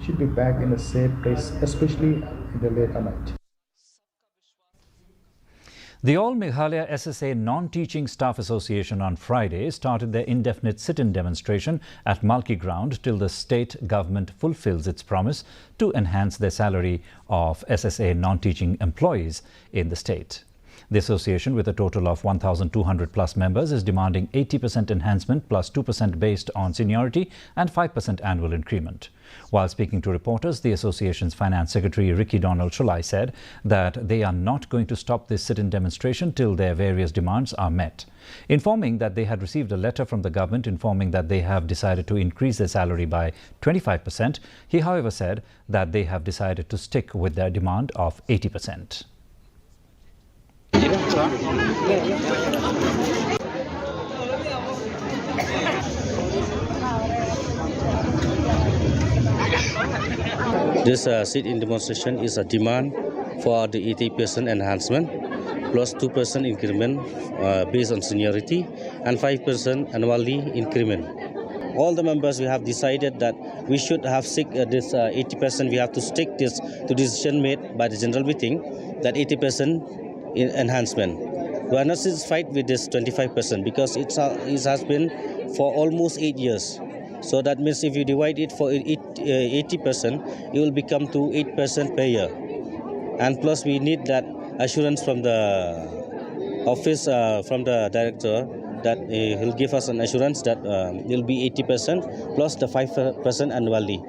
should be back in a safe place, especially in the late night. The All Meghalaya SSA Non-Teaching Staff Association on Friday started their indefinite sit-in demonstration at Malki ground till the state government fulfills its promise to enhance the salary of SSA non-teaching employees in the state. The association, with a total of 1,200 plus members, is demanding 80% enhancement plus 2% based on seniority and 5% annual increment. While speaking to reporters, the association's finance secretary Ricky Donald Chulai said that they are not going to stop this sit-in demonstration till their various demands are met. Informing that they had received a letter from the government informing that they have decided to increase their salary by 25%, he however said that they have decided to stick with their demand of 80%. This sit-in demonstration is a demand for the 80% enhancement plus 2% increment based on seniority and 5% annually increment. All the members, we have decided that we should have this 80%. We have to stick this to decision made by the general meeting that 80% enhancement. We are not satisfied with this 25% because it has been for almost 8 years. So that means if you divide it for 80%, it will become to 8% per year. And plus we need that assurance from the office, from the director, that he'll give us an assurance that it will be 80% plus the 5% annually.